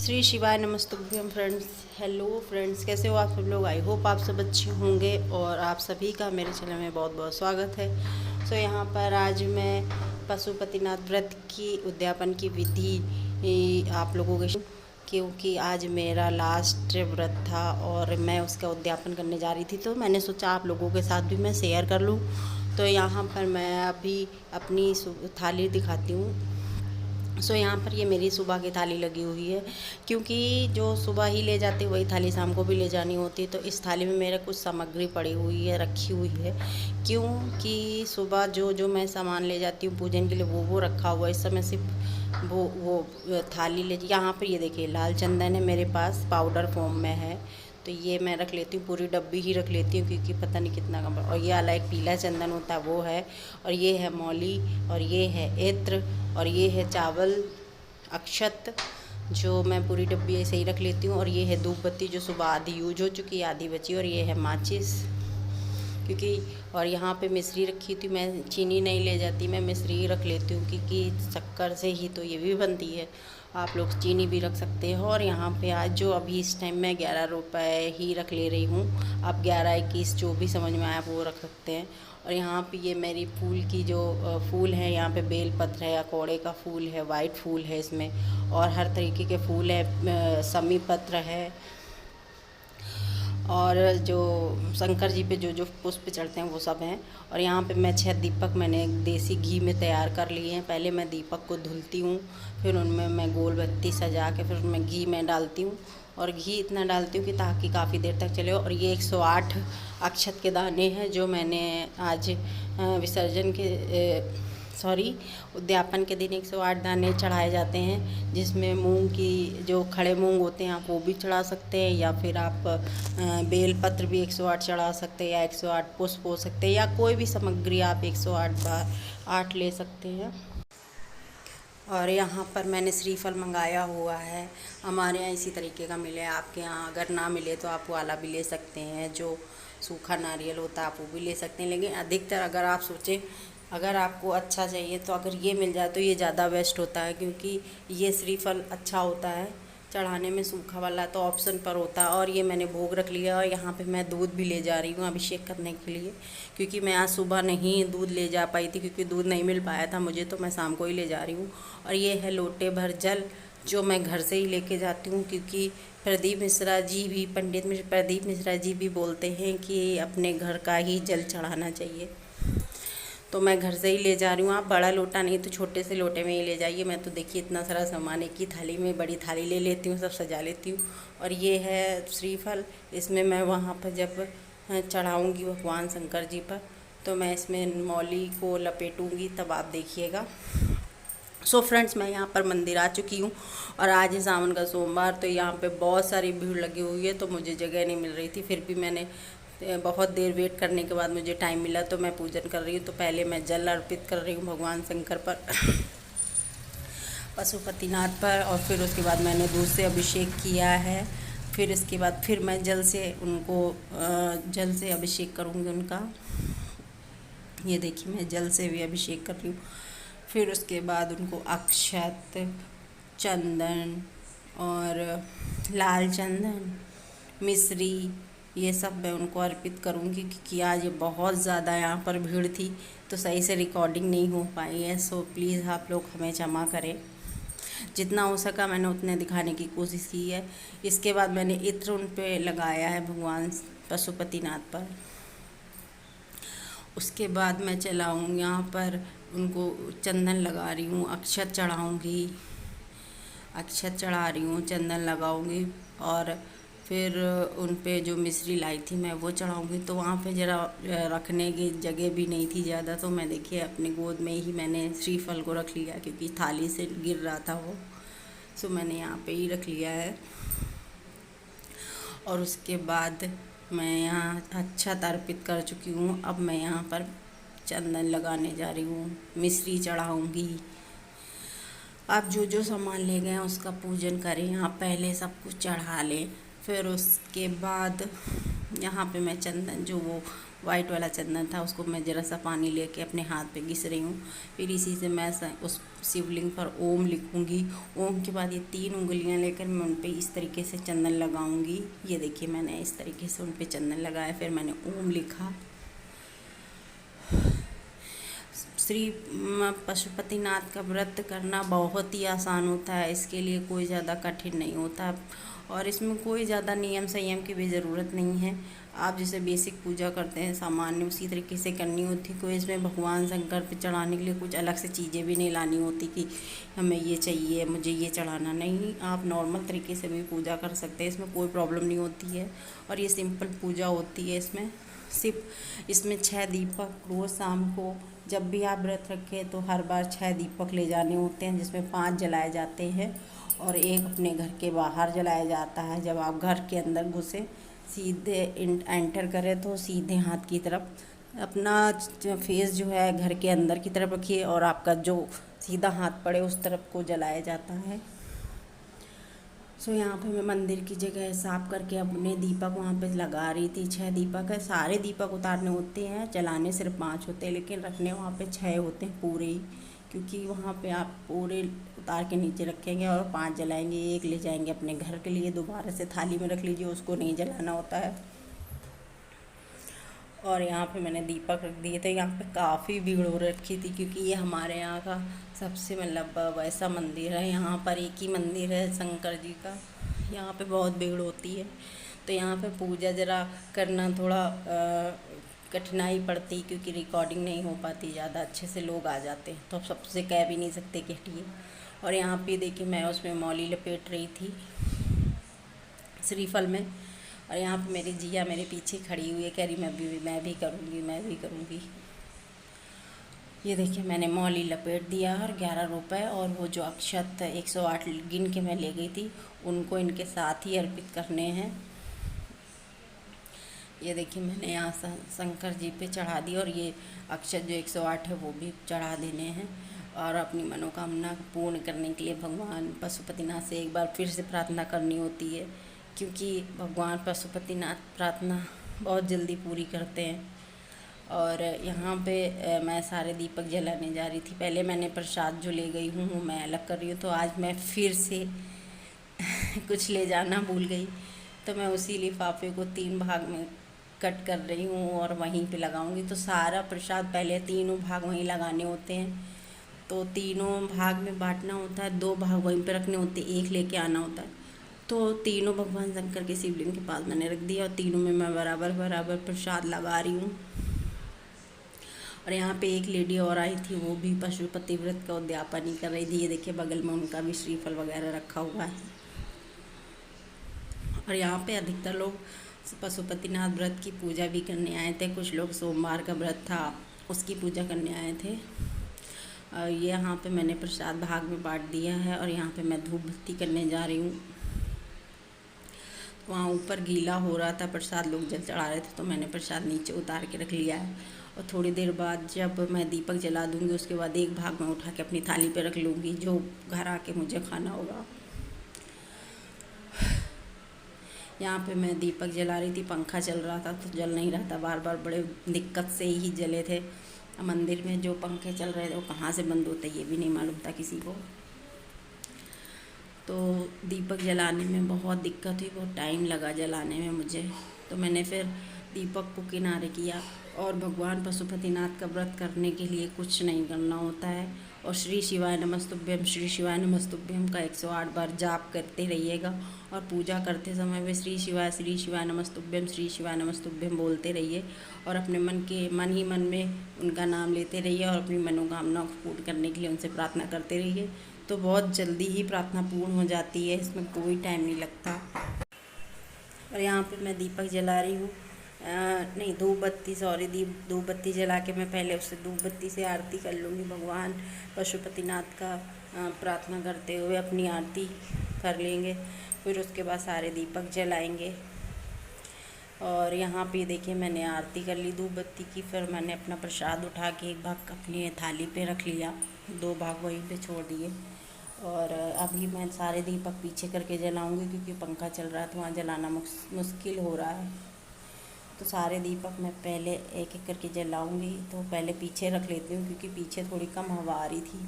श्री शिवाय नमस्तुभ्यम friends. Hello friends, कैसे हो आप सब लोग। आई होप आप सब अच्छे होंगे और आप सभी का मेरे चैनल में बहुत बहुत स्वागत है। सो यहाँ पर आज मैं पशुपतिनाथ व्रत की उद्यापन की विधि आप लोगों के, क्योंकि आज मेरा लास्ट व्रत था और मैं उसका उद्यापन करने जा रही थी, तो मैंने सोचा आप लोगों के साथ भी मैं शेयर कर लूँ। तो यहाँ पर मैं अभी अपनी थाली दिखाती हूँ। सो यहाँ पर ये मेरी सुबह की थाली लगी हुई है, क्योंकि जो सुबह ही ले जाते वही थाली शाम को भी ले जानी होती है। तो इस थाली में मेरे कुछ सामग्री पड़ी हुई है, रखी हुई है, क्योंकि सुबह जो जो मैं सामान ले जाती हूँ पूजन के लिए वो रखा हुआ है। इस समय सिर्फ वो थाली ले। यहाँ पर ये देखिए लाल चंदन है मेरे पास, पाउडर फॉर्म में है, तो ये मैं रख लेती हूँ, पूरी डब्बी ही रख लेती हूँ, क्योंकि पता नहीं कितना कम। और ये अलग पीला चंदन होता है वो है, और ये है मौली, और ये है इत्र, और ये है चावल अक्षत, जो मैं पूरी डब्बी ऐसे ही रख लेती हूँ। और ये है धूप बत्ती जो सुबह आधी यूज हो चुकी है, आधी बची। और ये है माचिस, क्योंकि और यहाँ पे मिश्री रखी थी, मैं चीनी नहीं ले जाती, मैं मिश्री रख लेती हूँ, क्योंकि शक्कर से ही तो ये भी बनती है। आप लोग चीनी भी रख सकते हो। और यहाँ पे आज जो अभी इस टाइम मैं 11 रुपये ही रख ले रही हूँ, आप 11-21 जो भी समझ में आया वो रख सकते हैं। और यहाँ पे ये मेरी फूल की जो फूल है, यहाँ पे बेल पत्र है या कौड़े का फूल है, वाइट फूल है इसमें, और हर तरीके के फूल है, समी पत्र है, और जो शंकर जी पे जो जो पुष्प चढ़ते हैं वो सब हैं। और यहाँ पे मैं 6 दीपक मैंने देसी घी में तैयार कर लिए हैं। पहले मैं दीपक को धुलती हूँ, फिर उनमें मैं गोल बत्ती सजा के फिर उनमें घी में डालती हूँ, और घी इतना डालती हूँ कि ताकि काफ़ी देर तक चले। और ये 108 अक्षत के दाने हैं जो मैंने आज विसर्जन के उद्यापन के दिन 108 दाने चढ़ाए जाते हैं, जिसमें मूंग की जो खड़े मूंग होते हैं आप वो भी चढ़ा सकते हैं, या फिर आप बेल पत्र भी 108 चढ़ा सकते हैं, या 108 पुष्प हो सकते हैं, या कोई भी सामग्री आप 108 बार 8 ले सकते हैं। और यहाँ पर मैंने श्रीफल मंगाया हुआ है, हमारे यहाँ इसी तरीके का मिले। आपके यहाँ अगर ना मिले तो आप वाला भी ले सकते हैं, जो सूखा नारियल होता है आप वो भी ले सकते हैं। लेकिन अधिकतर अगर आप सोचें, अगर आपको अच्छा चाहिए तो अगर ये मिल जाए तो ये ज़्यादा बेस्ट होता है, क्योंकि ये श्रीफल अच्छा होता है चढ़ाने में। सूखा वाला तो ऑप्शन पर होता है। और ये मैंने भोग रख लिया, और यहाँ पे मैं दूध भी ले जा रही हूँ अभिषेक करने के लिए, क्योंकि मैं आज सुबह नहीं दूध ले जा पाई थी, क्योंकि दूध नहीं मिल पाया था मुझे, तो मैं शाम को ही ले जा रही हूँ। और ये है लोटे भर जल, जो मैं घर से ही लेके जाती हूँ, क्योंकि प्रदीप मिश्रा जी भी, प्रदीप मिश्रा जी भी बोलते हैं कि अपने घर का ही जल चढ़ाना चाहिए, तो मैं घर से ही ले जा रही हूँ। आप बड़ा लोटा नहीं तो छोटे से लोटे में ही ले जाइए। मैं तो देखिए इतना सारा सामान एक ही थाली में, बड़ी थाली ले लेती हूँ, सब सजा लेती हूँ। और ये है श्रीफल, इसमें मैं वहाँ पर जब चढ़ाऊँगी भगवान शंकर जी पर, तो मैं इसमें मौली को लपेटूँगी, तब आप देखिएगा। सो फ्रेंड्स, मैं यहाँ पर मंदिर आ चुकी हूँ, और आज है सावन का सोमवार, तो यहाँ पे बहुत सारी भीड़ लगी हुई है, तो मुझे जगह नहीं मिल रही थी। फिर भी मैंने बहुत देर वेट करने के बाद मुझे टाइम मिला, तो मैं पूजन कर रही हूँ। तो पहले मैं जल अर्पित कर रही हूँ भगवान शंकर पर, पशुपतिनाथ पर, और फिर उसके बाद मैंने दूध से अभिषेक किया है। फिर इसके बाद फिर मैं जल से अभिषेक करूँगी उनका। ये देखिए मैं जल से भी अभिषेक कर रही हूँ। फिर उसके बाद उनको अक्षत, चंदन और लाल चंदन, मिश्री, ये सब मैं उनको अर्पित करूँगी, क्योंकि आज बहुत ज़्यादा यहाँ पर भीड़ थी, तो सही से रिकॉर्डिंग नहीं हो पाई है। सो प्लीज़ आप लोग हमें क्षमा करें। जितना हो सका मैंने उतने दिखाने की कोशिश की है। इसके बाद मैंने इत्र उन पे लगाया है भगवान पशुपतिनाथ पर। उसके बाद मैं चलाऊँ यहाँ पर उनको चंदन लगा रही हूँ, अक्षत चढ़ाऊँगी, अक्षत चढ़ा रही हूँ, चंदन लगाऊँगी, और फिर उन पे जो मिश्री लाई थी मैं वो चढ़ाऊँगी। तो वहाँ पे ज़रा रखने की जगह भी नहीं थी ज़्यादा, तो मैं देखिए अपनी गोद में ही मैंने श्रीफल को रख लिया, क्योंकि थाली से गिर रहा था वो, सो मैंने यहाँ पे ही रख लिया है। और उसके बाद मैं यहाँ अक्षत अर्पित कर चुकी हूँ। अब मैं यहाँ पर चंदन लगाने जा रही हूँ, मिश्री चढ़ाऊँगी। आप जो जो सामान ले गए हैं उसका पूजन करें, आप पहले सब कुछ चढ़ा लें। फिर उसके बाद यहाँ पे मैं चंदन जो वो वाइट वाला चंदन था, उसको मैं ज़रा सा पानी लेके अपने हाथ पे घिस रही हूँ। फिर इसी से मैं उस शिवलिंग पर ओम लिखूँगी। ओम के बाद ये 3 उंगलियाँ लेकर मैं उन पे इस तरीके से चंदन लगाऊँगी। ये देखिए मैंने इस तरीके से उन पे चंदन लगाया, फिर मैंने ओम लिखा। श्री पशुपतिनाथ का व्रत करना बहुत ही आसान होता है, इसके लिए कोई ज़्यादा कठिन नहीं होता और इसमें कोई ज़्यादा नियम संयम की भी ज़रूरत नहीं है। आप जैसे बेसिक पूजा करते हैं सामान्य, उसी तरीके से करनी होती। कोई इसमें भगवान शंकर पे चढ़ाने के लिए कुछ अलग से चीज़ें भी नहीं लानी होती कि हमें ये चाहिए, मुझे ये चढ़ाना। नहीं, आप नॉर्मल तरीके से भी पूजा कर सकते हैं, इसमें कोई प्रॉब्लम नहीं होती है और ये सिंपल पूजा होती है। इसमें 6 दीपक रोज़ शाम को जब भी आप व्रत रखें तो हर बार 6 दीपक ले जाने होते हैं, जिसमें 5 जलाए जाते हैं और एक अपने घर के बाहर जलाया जाता है। जब आप घर के अंदर घुसे, सीधे एंटर करें तो सीधे हाथ की तरफ अपना फेस जो है घर के अंदर की तरफ रखिए और आपका जो सीधा हाथ पड़े उस तरफ को जलाया जाता है। यहाँ पे मैं मंदिर की जगह साफ करके अपने दीपक वहाँ पे लगा रही थी। 6 दीपक है, सारे दीपक उतारने होते हैं, जलाने सिर्फ 5 होते हैं, लेकिन रखने वहाँ पे 6 होते हैं पूरे ही, क्योंकि वहाँ पे आप पूरे उतार के नीचे रखेंगे और 5 जलाएंगे। एक ले जाएंगे अपने घर के लिए, दोबारा से थाली में रख लीजिए, उसको नहीं जलाना होता है। और यहाँ पे मैंने दीपक रख दिए थे। यहाँ पे काफ़ी भीड़ हो रखी थी, क्योंकि ये हमारे यहाँ का सबसे मतलब वैसा मंदिर है। यहाँ पर एक ही मंदिर है शंकर जी का, यहाँ पे बहुत भीड़ होती है। तो यहाँ पे पूजा ज़रा करना थोड़ा कठिनाई पड़ती, क्योंकि रिकॉर्डिंग नहीं हो पाती ज़्यादा अच्छे से, लोग आ जाते हैं तो सबसे कह भी नहीं सकते कि हटिए। और यहाँ पे देखिए मैं उसमें मौली लपेट रही थी श्रीफल में, और यहाँ पे मेरी जिया मेरे पीछे खड़ी हुई है, कह रही मैं भी करूँगी, मैं भी करूँगी। ये देखिए मैंने मौली लपेट दिया और 11 रुपए, और वो जो अक्षत 108 गिन के मैं ले गई थी उनको इनके साथ ही अर्पित करने हैं। ये देखिए मैंने यहाँ शंकर जी पे चढ़ा दी, और ये अक्षत जो 108 है वो भी चढ़ा देने हैं। और अपनी मनोकामना पूर्ण करने के लिए भगवान पशुपतिनाथ से एक बार फिर से प्रार्थना करनी होती है, क्योंकि भगवान पशुपतिनाथ प्रार्थना बहुत जल्दी पूरी करते हैं। और यहाँ पे मैं सारे दीपक जलाने जा रही थी। पहले मैंने प्रसाद जो ले गई हूँ मैं अलग कर रही हूँ, तो आज मैं फिर से कुछ ले जाना भूल गई, तो मैं उसी लिफाफे को 3 भाग में कट कर रही हूँ और वहीं पे लगाऊंगी। तो सारा प्रसाद पहले 3 भाग वहीं लगाने होते हैं, तो 3 भाग में बांटना होता है, 2 भाग वहीं पे रखने होते हैं, एक लेके आना होता है। तो तीनों भगवान शंकर के शिवलिंग के पास मैंने रख दिया, और तीनों में मैं बराबर बराबर प्रसाद लगा रही हूँ। और यहाँ पे एक लेडी और आई थी, वो भी पशुपति व्रत का उद्यापन ही कर रही थी। ये देखिए बगल में उनका भी श्रीफल वगैरह रखा हुआ है। और यहाँ पे अधिकतर लोग पशुपतिनाथ व्रत की पूजा भी करने आए थे। कुछ लोग सोमवार का व्रत था उसकी पूजा करने आए थे। और ये यहाँ पे मैंने प्रसाद भाग में बांट दिया है, और यहाँ पे मैं धूप बत्ती करने जा रही हूँ। वहाँ ऊपर गीला हो रहा था, प्रसाद लोग जल चढ़ा रहे थे, तो मैंने प्रसाद नीचे उतार के रख लिया है। और थोड़ी देर बाद जब मैं दीपक जला दूँगी, उसके बाद एक भाग मैं उठा के अपनी थाली पे रख लूँगी, जो घर आके मुझे खाना होगा। यहाँ पे मैं दीपक जला रही थी, पंखा चल रहा था तो जल नहीं रहा था, बार बार बड़े दिक्कत से ही जले थे। मंदिर में जो पंखे चल रहे थे वो कहाँ से बंद होते ये भी नहीं मालूम था किसी को। तो दीपक जलाने में बहुत दिक्कत हुई, बहुत टाइम लगा जलाने में मुझे। तो मैंने फिर दीपक को किनारे किया। और भगवान पशुपतिनाथ का व्रत करने के लिए कुछ नहीं करना होता है, और श्री शिवाय नमस्तुभ्यम, श्री शिवाय नमस्तुभ्यम का 108 बार जाप करते रहिएगा। और पूजा करते समय भी श्री शिवाय नमस्तुभ्यम, श्री शिवाय नमस्तुभ्यम बोलते रहिए, और अपने मन ही मन में उनका नाम लेते रहिए, और अपनी मनोकामना को पूर्ण करने के लिए उनसे प्रार्थना करते रहिए। तो बहुत जल्दी ही प्रार्थना पूर्ण हो जाती है, इसमें कोई टाइम नहीं लगता। और यहाँ पे मैं दीपक जला रही हूँ, नहीं धूप बत्ती जला के मैं पहले उससे धूप बत्ती से आरती कर लूँगी। भगवान पशुपतिनाथ का प्रार्थना करते हुए अपनी आरती कर लेंगे, फिर उसके बाद सारे दीपक जलाएंगे। और यहाँ पे देखिए मैंने आरती कर ली धूप बत्ती की, फिर मैंने अपना प्रसाद उठा के एक भाग अपनी थाली पे रख लिया, 2 भाग वहीं पे छोड़ दिए। और अभी मैं सारे दीपक पीछे करके जलाऊंगी, क्योंकि पंखा चल रहा है तो वहाँ जलाना मुश्किल हो रहा है। तो सारे दीपक मैं पहले एक एक करके जलाऊंगी। तो पहले पीछे रख लेती हूँ क्योंकि पीछे थोड़ी कम हवा आ रही थी।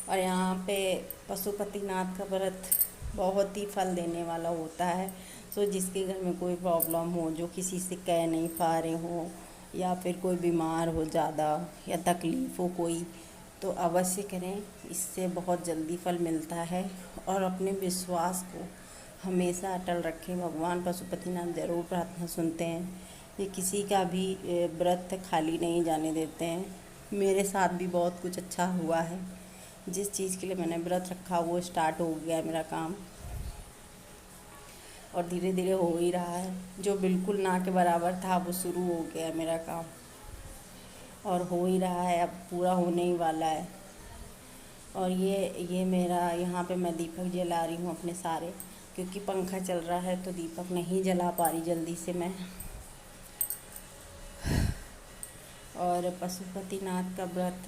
और यहाँ पे पशुपतिनाथ का व्रत बहुत ही फल देने वाला होता है। सो जिसके घर में कोई प्रॉब्लम हो, जो किसी से कह नहीं पा रहे हो, या फिर कोई बीमार हो ज़्यादा या तकलीफ़ हो कोई, तो अवश्य करें। इससे बहुत जल्दी फल मिलता है। और अपने विश्वास को हमेशा अटल रखें। भगवान पशुपतिनाथ ज़रूर प्रार्थना सुनते हैं। ये किसी का भी व्रत खाली नहीं जाने देते हैं। मेरे साथ भी बहुत कुछ अच्छा हुआ है। जिस चीज़ के लिए मैंने व्रत रखा वो स्टार्ट हो गया मेरा काम, और धीरे धीरे हो ही रहा है। जो बिल्कुल ना के बराबर था वो शुरू हो गया मेरा काम, और हो ही रहा है, अब पूरा होने ही वाला है। और ये मेरा यहाँ पे मैं दीपक जला रही हूँ अपने सारे, क्योंकि पंखा चल रहा है तो दीपक नहीं जला पा रही जल्दी से मैं। और पशुपतिनाथ का व्रत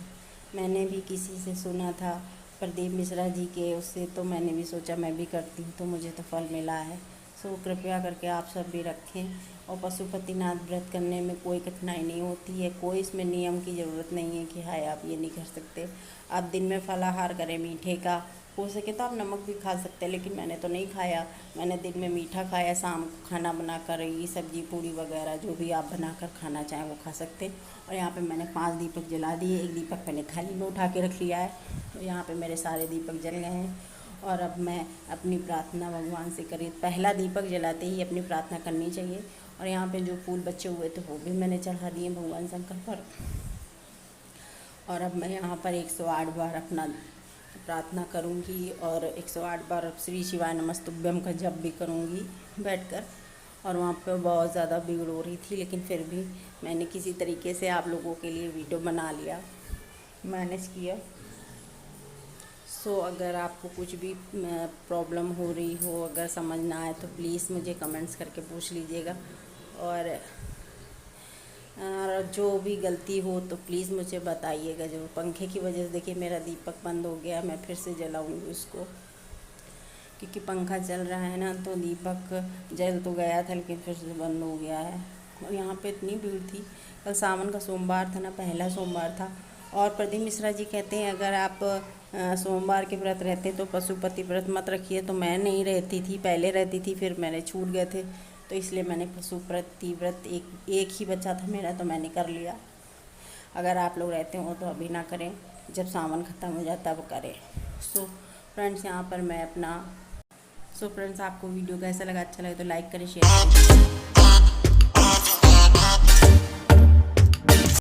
मैंने भी किसी से सुना था, प्रदीप मिश्रा जी के, उससे तो मैंने भी सोचा मैं भी करती हूँ, तो मुझे तो फल मिला है। सो कृपया करके आप सब भी रखें। और पशुपतिनाथ व्रत करने में कोई कठिनाई नहीं होती है, कोई इसमें नियम की ज़रूरत नहीं है कि हाय आप ये नहीं कर सकते। आप दिन में फलाहार करें मीठे का, हो सके तो आप नमक भी खा सकते हैं, लेकिन मैंने तो नहीं खाया। मैंने दिन में मीठा खाया, शाम को खाना बनाकर ये सब्जी पूड़ी वगैरह जो भी आप बनाकर खाना चाहें वो खा सकते हैं। और यहाँ पे मैंने 5 दीपक जला दिए। एक दीपक मैंने थाली में उठा के रख लिया है। तो यहाँ पे मेरे सारे दीपक जल गए हैं। और अब मैं अपनी प्रार्थना भगवान से करी। पहला दीपक जलाते ही अपनी प्रार्थना करनी चाहिए। और यहाँ पे जो फूल बचे हुए थे वो भी मैंने चढ़ा दिए भगवान शंकर पर। और अब मैं यहाँ पर 108 बार अपना प्रार्थना करूँगी, और 108 बार श्री शिवाय नमस्तुभ्यम का जप भी करूँगी बैठकर। और वहाँ पे बहुत ज़्यादा भीड़ हो रही थी, लेकिन फिर भी मैंने किसी तरीके से आप लोगों के लिए वीडियो बना लिया, मैनेज किया। सो अगर आपको कुछ भी प्रॉब्लम हो रही हो, अगर समझ ना आए तो प्लीज़ मुझे कमेंट्स करके पूछ लीजिएगा। और जो भी गलती हो तो प्लीज़ मुझे बताइएगा। जो पंखे की वजह से देखिए मेरा दीपक बंद हो गया, मैं फिर से जलाऊंगी उसको, क्योंकि पंखा चल रहा है ना, तो दीपक जल तो गया था लेकिन फिर से बंद हो गया है। और यहाँ पे इतनी भीड़ थी, कल सावन का सोमवार था ना, पहला सोमवार था। और प्रदीप मिश्रा जी कहते हैं अगर आप सोमवार के व्रत रहते तो पशुपति व्रत मत रखिए। तो मैं नहीं रहती थी, पहले रहती थी, फिर मैंने छूट गए थे, तो इसलिए मैंने पशुपति व्रत एक ही बचा था मेरा, तो मैंने कर लिया। अगर आप लोग रहते हो तो अभी ना करें, जब सावन ख़त्म हो जाए तब करें। सो फ्रेंड्स यहाँ पर मैं अपना फ्रेंड्स आपको वीडियो कैसा लगा, अच्छा लगे तो लाइक करें, शेयर करें।